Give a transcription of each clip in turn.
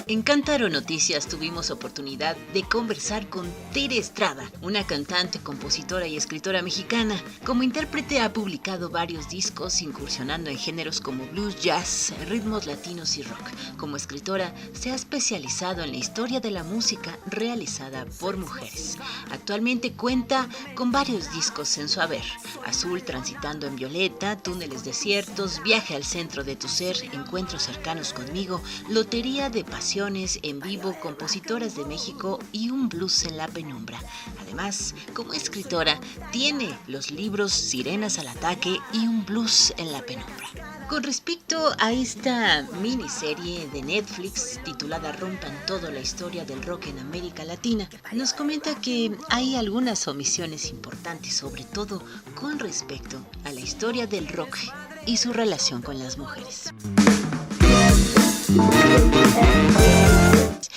En Cántaro Noticias tuvimos oportunidad de conversar con Tere Estrada, una cantante, compositora y escritora mexicana. Como intérprete ha publicado varios discos incursionando en géneros como blues, jazz, ritmos latinos y rock. Como escritora se ha especializado en la historia de la música realizada por mujeres. Actualmente cuenta con varios discos en su haber: Azul, Transitando en Violeta, Túneles Desiertos, Viaje al Centro de tu Ser, Encuentros Cercanos Conmigo, Lotería de Pasión en vivo, Compositoras de México y Un Blues en la Penumbra. Además, como escritora, tiene los libros Sirenas al Ataque y Un Blues en la Penumbra. Con respecto a esta miniserie de Netflix titulada Rompan Todo, la historia del rock en América Latina, nos comenta que hay algunas omisiones importantes, sobre todo con respecto a la historia del rock y su relación con las mujeres.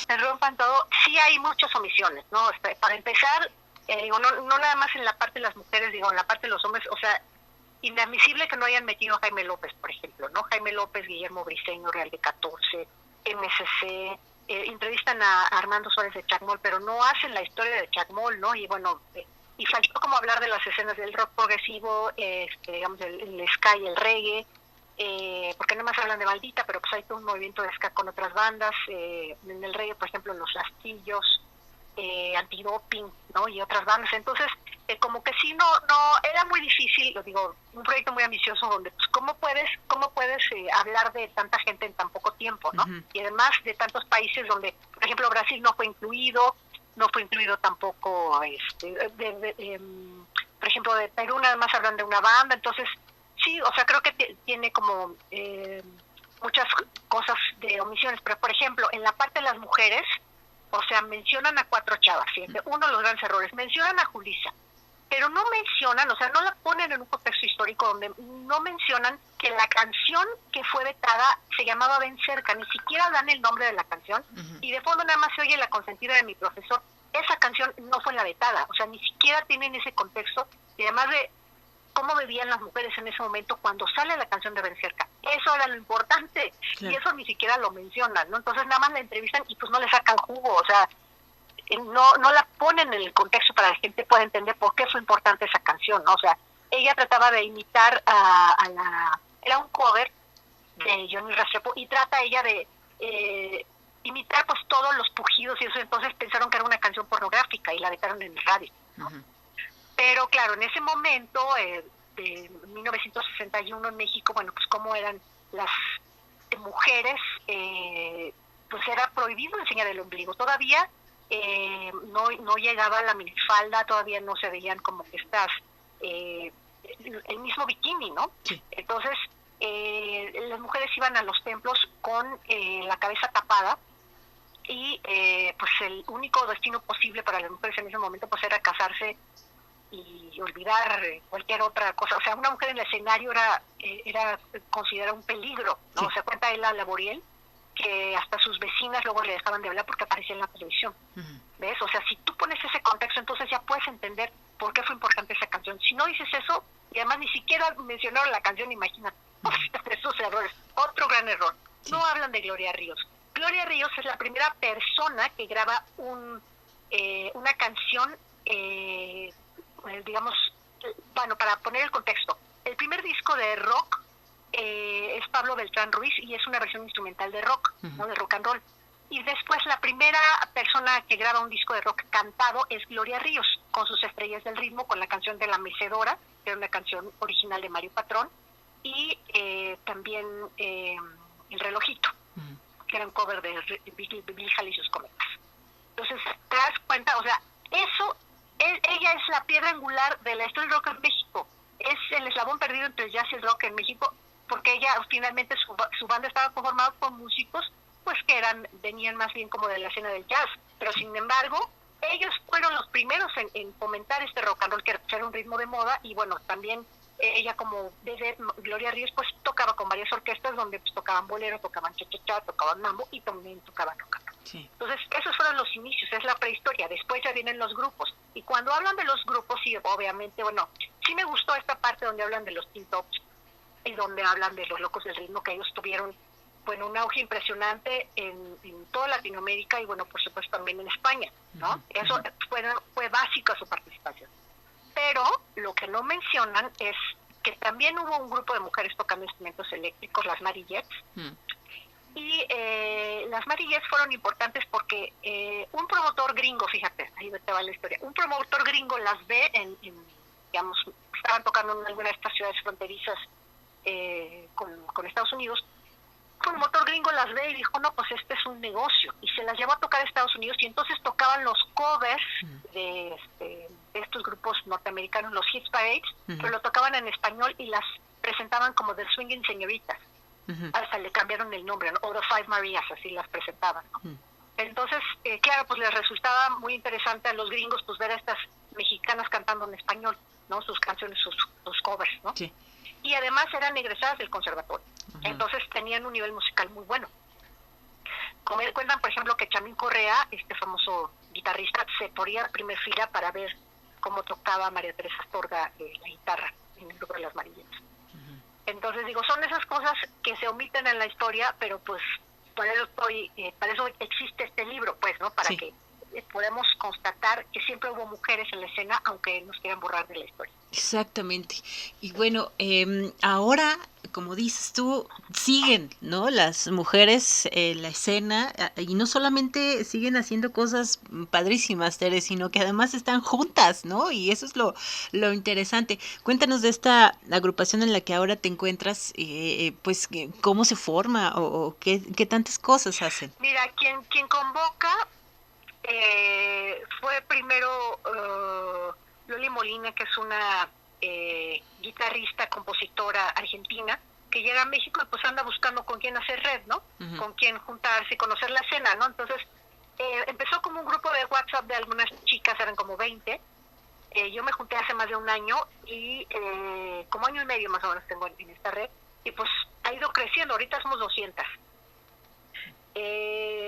Se rompan todo, sí hay muchas omisiones, ¿no? Para empezar, digo, no nada más en la parte de las mujeres, digo, en la parte de los hombres, o sea, inadmisible que no hayan metido a Jaime López, por ejemplo, ¿no? Jaime López, Guillermo Briceño, Real de 14, MSC, entrevistan a Armando Suárez de Chacmol, pero no hacen la historia de Chacmol, ¿no? Y bueno, y faltó como hablar de las escenas del rock progresivo, digamos, el ska y el reggae, porque nada más hablan de Maldita, pero pues hay todo un movimiento de ska con otras bandas, en el reggae, por ejemplo, Los Lastillos, Antidoping, ¿no? Y otras bandas. Entonces, como que sí, no era muy difícil, lo digo, un proyecto muy ambicioso donde, pues, ¿cómo puedes hablar de tanta gente en tan poco tiempo, ¿no? Uh-huh. Y además de tantos países donde, por ejemplo, Brasil no fue incluido tampoco, por ejemplo, de Perú nada más hablan de una banda. Entonces, sí, o sea, creo que tiene como muchas cosas de omisiones, pero por ejemplo, en la parte de las mujeres, o sea, mencionan a 4 chavas, fíjate, uno de los grandes errores, mencionan a Julissa, pero no mencionan, o sea, no la ponen en un contexto histórico donde no mencionan que la canción que fue vetada se llamaba Ven Cerca, ni siquiera dan el nombre de la canción, uh-huh. Y de fondo nada más se oye La Consentida de mi profesor. Esa canción no fue la vetada, o sea, ni siquiera tienen ese contexto, y además de cómo vivían las mujeres en ese momento cuando sale la canción de Ven Cerca. Eso era lo importante, claro. Y eso ni siquiera lo mencionan, ¿no? Entonces nada más la entrevistan y pues no le sacan jugo, o sea, no la ponen en el contexto para que la gente pueda entender por qué fue importante esa canción, ¿no? O sea, ella trataba de imitar era un cover de Johnny Restrepo, y trata ella de imitar pues todos los pujidos y eso. Entonces pensaron que era una canción pornográfica y la vetaron en el radio, ¿no? Uh-huh. Pero claro, en ese momento, de 1961 en México, bueno, pues cómo eran las mujeres, pues era prohibido enseñar el ombligo. Todavía no llegaba la minifalda, todavía no se veían como que el mismo bikini, ¿no? Sí. Entonces, las mujeres iban a los templos con la cabeza tapada, y pues el único destino posible para las mujeres en ese momento pues era casarse y olvidar cualquier otra cosa. O sea, una mujer en el escenario era considerada un peligro, ¿no? Sí. O sea, cuenta Ela Laboriel que hasta sus vecinas luego le dejaban de hablar porque aparecía en la televisión. Uh-huh. ¿Ves? O sea, si tú pones ese contexto, entonces ya puedes entender por qué fue importante esa canción. Si no dices eso, y además ni siquiera mencionaron la canción, imagínate. Uh-huh. Esos errores. Otro gran error. Sí. No hablan de Gloria Ríos. Gloria Ríos es la primera persona que graba una canción, digamos, bueno, para poner el contexto, el primer disco de rock es Pablo Beltrán Ruiz y es una versión instrumental de rock, uh-huh. ¿no? De rock and roll. Y después la primera persona que graba un disco de rock cantado es Gloria Ríos, con sus Estrellas del Ritmo, con la canción de La Mecedora, que era una canción original de Mario Patrón, y también El Relojito, uh-huh. que era un cover de Bill Haley y sus cometas. Entonces, te das cuenta, o sea, ella es la piedra angular de la historia del rock en México. Es el eslabón perdido entre el jazz y el rock en México, porque ella finalmente su banda estaba conformada por músicos pues que venían más bien como de la escena del jazz, pero sin embargo ellos fueron los primeros en fomentar este rock and roll, que era un ritmo de moda. Y bueno, también ella, como desde Gloria Ríos, pues tocaba con varias orquestas donde pues tocaban bolero, tocaban cha-cha-cha, tocaban mambo y también tocaban rock and roll. Sí. Entonces esos fueron los inicios, es la prehistoria. Después ya vienen los grupos, y cuando hablan de los grupos, sí, obviamente, bueno, sí me gustó esta parte donde hablan de los Teen Tops y donde hablan de los Locos del Ritmo, que ellos tuvieron bueno, un auge impresionante en toda Latinoamérica y, bueno, por supuesto también en España, ¿no? Eso fue básico a su participación. Pero lo que no mencionan es que también hubo un grupo de mujeres tocando instrumentos eléctricos, las Marillettes, y las Marillettes fueron importantes porque un promotor gringo, fíjate, ahí te va la historia, un promotor gringo las ve digamos, estaban tocando en alguna de estas ciudades fronterizas con Estados Unidos. Un promotor gringo las ve y dijo, no, pues este es un negocio, y se las llevó a tocar a Estados Unidos, y entonces tocaban los covers de estos grupos norteamericanos, los Hits Parades, pero lo tocaban en español y las presentaban como The Swinging Señoritas. Hasta le cambiaron el nombre, ¿no? O The Five Marías, así las presentaban, ¿no? Entonces, claro, pues les resultaba muy interesante a los gringos pues ver a estas mexicanas cantando en español, ¿no? Sus canciones, sus covers, ¿no? Sí. Y además eran egresadas del conservatorio. Entonces tenían un nivel musical muy bueno. Cuentan, por ejemplo, que Chamín Correa, este famoso guitarrista, se ponía a primera fila para ver cómo tocaba María Teresa Astorga la guitarra en el grupo de las Marillettes. Entonces, digo, son esas cosas que se omiten en la historia, pero pues para eso existe este libro, pues, ¿no? Para que podemos constatar que siempre hubo mujeres en la escena, aunque nos quieran borrar de la historia. Exactamente. Y bueno, ahora, como dices tú, siguen, ¿no? Las mujeres en la escena, y no solamente siguen haciendo cosas padrísimas, Tere, sino que además están juntas, ¿no? Y eso es lo interesante. Cuéntanos de esta agrupación en la que ahora te encuentras, pues, ¿cómo se forma o qué tantas cosas hacen? Mira, quien convoca fue primero Loli Molina, que es una guitarrista, compositora argentina, que llega a México y pues anda buscando con quién hacer red, ¿no? Con quién juntarse y conocer la escena, ¿no? Entonces, empezó como un grupo de WhatsApp de algunas chicas, eran como 20. Yo me junté hace más de un año y como año y medio más o menos tengo en esta red, y pues ha ido creciendo, ahorita somos 200.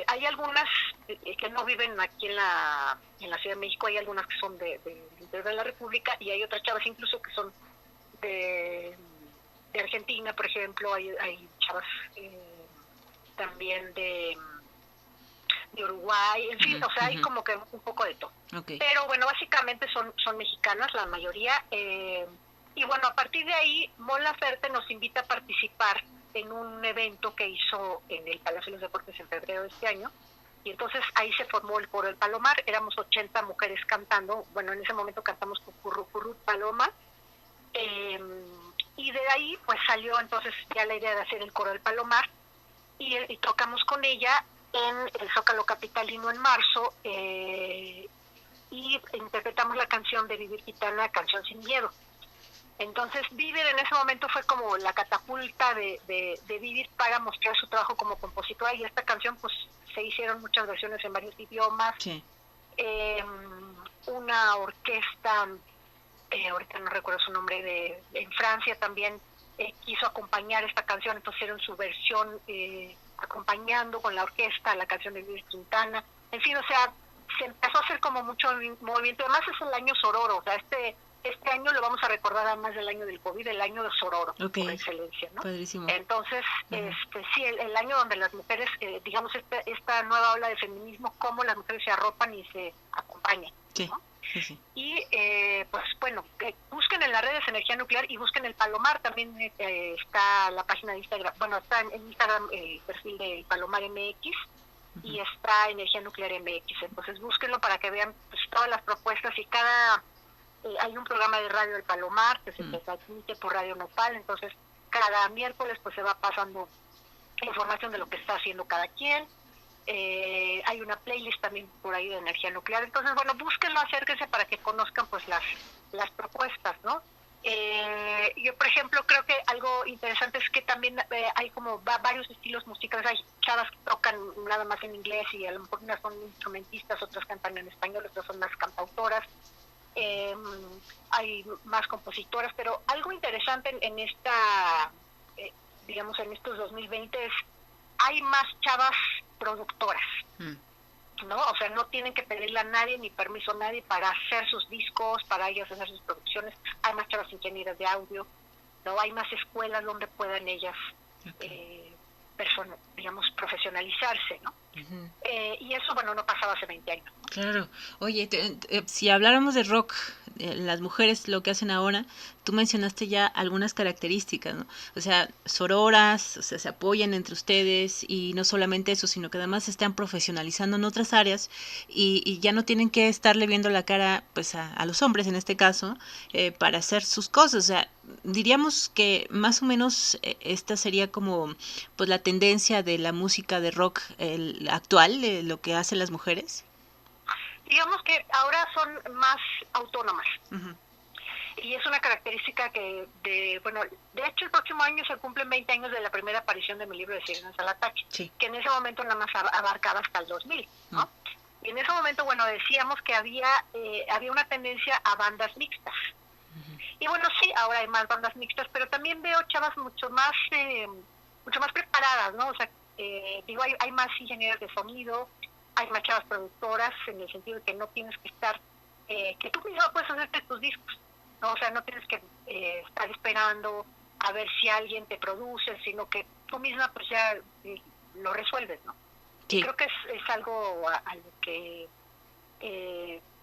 Hay algunas que no viven aquí en la Ciudad de México, hay algunas que son del interior de la República, y hay otras chavas incluso que son de Argentina, por ejemplo, hay chavas también de Uruguay, en fin, o sea, hay como que un poco de todo. Pero bueno, básicamente son mexicanas la mayoría, y bueno, a partir de ahí Mon Laferte nos invita a participar en un evento que hizo en el Palacio de los Deportes en febrero de este año, y entonces ahí se formó el coro del Palomar. Éramos 80 mujeres cantando, bueno, en ese momento cantamos con Curru Paloma, y de ahí pues salió entonces ya la idea de hacer el coro del Palomar, y tocamos con ella en el Zócalo Capitalino en marzo, y interpretamos la canción de Vivir Gitana, Canción Sin Miedo. Entonces Vivir en ese momento fue como la catapulta de Vivir para mostrar su trabajo como compositora, y esta canción pues se hicieron muchas versiones en varios idiomas. Una orquesta, ahorita no recuerdo su nombre, en Francia también quiso acompañar esta canción, entonces hicieron su versión acompañando con la orquesta la canción de Vivir Quintana. En fin, o sea, se empezó a hacer como mucho movimiento. Además es el año Sororo, o sea, este año lo vamos a recordar además del año del COVID, el año de Sororo, por excelencia, ¿no? Padrísimo. Entonces, sí, el año donde las mujeres, digamos, esta nueva ola de feminismo, cómo las mujeres se arropan y se acompañan, ¿no? Sí. Y pues bueno, busquen en las redes Energía Nuclear y busquen el Palomar. También está la página de Instagram, bueno, está en Instagram el perfil de Palomar MX, y está Energía Nuclear MX. Entonces búsquenlo para que vean pues todas las propuestas, y hay un programa de radio del Palomar que se transmite por Radio Nopal. Entonces cada miércoles pues se va pasando información de lo que está haciendo cada quien. Hay una playlist también por ahí de Energía Nuclear. Entonces, bueno, búsquenlo, acérquense para que conozcan pues las propuestas, ¿no? Yo, por ejemplo, creo que algo interesante es que también hay como varios estilos musicales. Hay chavas que tocan nada más en inglés, y a lo mejor unas son instrumentistas, otras cantan en español, otras son más cantautoras. Hay más compositoras, pero algo interesante en esta, digamos, en estos 2020 es hay más chavas productoras, ¿no? O sea, no tienen que pedirle a nadie ni permiso a nadie para hacer sus discos, para ellas hacer sus producciones. Hay más chavas ingenieras de audio, ¿no? Hay más escuelas donde puedan ellas digamos, profesionalizarse, ¿no? Uh-huh. Y eso, bueno, no pasaba hace 20 años, ¿no? Claro. Oye, si habláramos de rock, las mujeres lo que hacen ahora, tú mencionaste ya algunas características, ¿no? O sea, sororas, o sea, se apoyan entre ustedes y no solamente eso, sino que además se están profesionalizando en otras áreas y ya no tienen que estarle viendo la cara pues a los hombres en este caso para hacer sus cosas. O sea, diríamos que más o menos esta sería como pues la tendencia de la música de rock actual, lo que hacen las mujeres. Digamos que ahora son más autónomas. Uh-huh. Y es una característica que, bueno, de hecho el próximo año se cumplen 20 años de la primera aparición de mi libro de Sirenas al Ataque, sí, que en ese momento nada más abarcaba hasta el 2000, ¿no? Uh-huh. Y en ese momento, bueno, decíamos que había una tendencia a bandas mixtas. Uh-huh. Y bueno, sí, ahora hay más bandas mixtas, pero también veo chavas mucho más preparadas, ¿no? O sea, digo, hay más ingenieros de sonido, hay más chavas productoras, en el sentido de que no tienes que estar, que tú misma puedes hacerte tus discos, ¿no? O sea, no tienes que estar esperando a ver si alguien te produce, sino que tú misma pues ya lo resuelves, ¿no? Sí. Y creo que es algo a lo que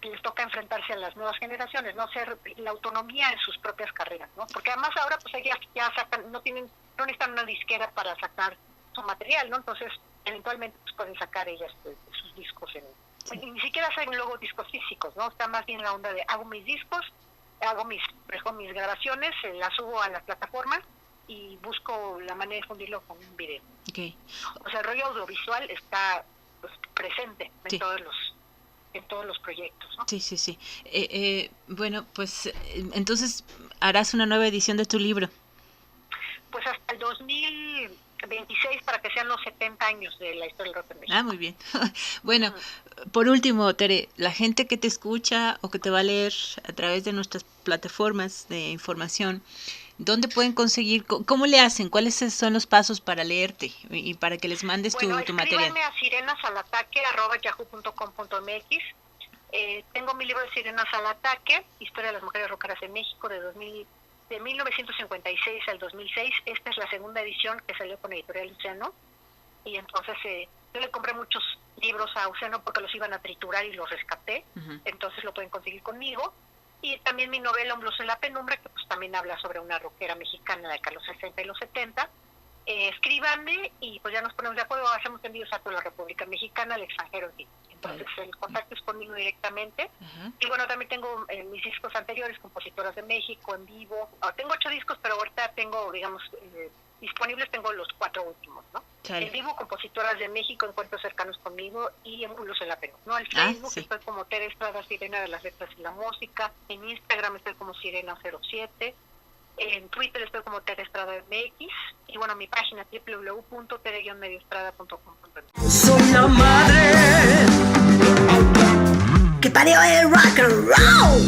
les toca enfrentarse a las nuevas generaciones, no ser la autonomía en sus propias carreras, ¿no? Porque además ahora pues ellas ya sacan, no necesitan una disquera para sacar su material, ¿no? Entonces eventualmente pues, pueden sacar ellas sus discos sí. Ni siquiera hacen luego discos físicos, ¿no? Está más bien la onda de hago mis discos, hago mis grabaciones, las subo a las plataformas y busco la manera de difundirlo con un video. Okay. O sea, el rollo audiovisual está pues, presente en sí. todos los proyectos, ¿no? Sí, sí, sí. Bueno, pues entonces harás una nueva edición de tu libro. Pues hasta el 2026 para que sean los 70 años de la historia del rock en México. Ah, muy bien. Bueno, por último, Tere, la gente que te escucha o que te va a leer a través de nuestras plataformas de información, ¿dónde pueden conseguir? ¿Cómo le hacen? ¿Cuáles son los pasos para leerte y para que les mandes tu material? Escríbanme a sirenasalataque@yahoo.com.mx. Tengo mi libro de Sirenas al Ataque, Historia de las Mujeres Rockeras en México, de 1956 al 2006. Esta es la segunda edición que salió con Editorial Océano. Y entonces yo le compré muchos libros a Océano porque los iban a triturar y los rescaté. Uh-huh. Entonces lo pueden conseguir conmigo. Y también mi novela Un blues en la penumbra, que pues también habla sobre una rockera mexicana de los 60 y los 70. Escríbanme y pues ya nos ponemos de acuerdo, hacemos envíos a toda la República Mexicana, al extranjero. Entonces el contacto es conmigo directamente. Uh-huh. Y bueno, también tengo mis discos anteriores, Compositoras de México, en vivo. Tengo 8 discos, pero ahorita tengo, digamos, disponibles tengo los 4 últimos, ¿no? Sí. En vivo, Compositoras de México, Encuentros Cercanos Conmigo y en Blues en la Penumbra, ¿no? En Facebook sí. Estoy como Tere Estrada, Sirena de las Letras y la Música. En Instagram estoy como Sirena07. En Twitter estoy como Tere Estrada MX. Y bueno, mi página www.tere-medioestrada.com.mx. Soy la madre que parió el rock and roll.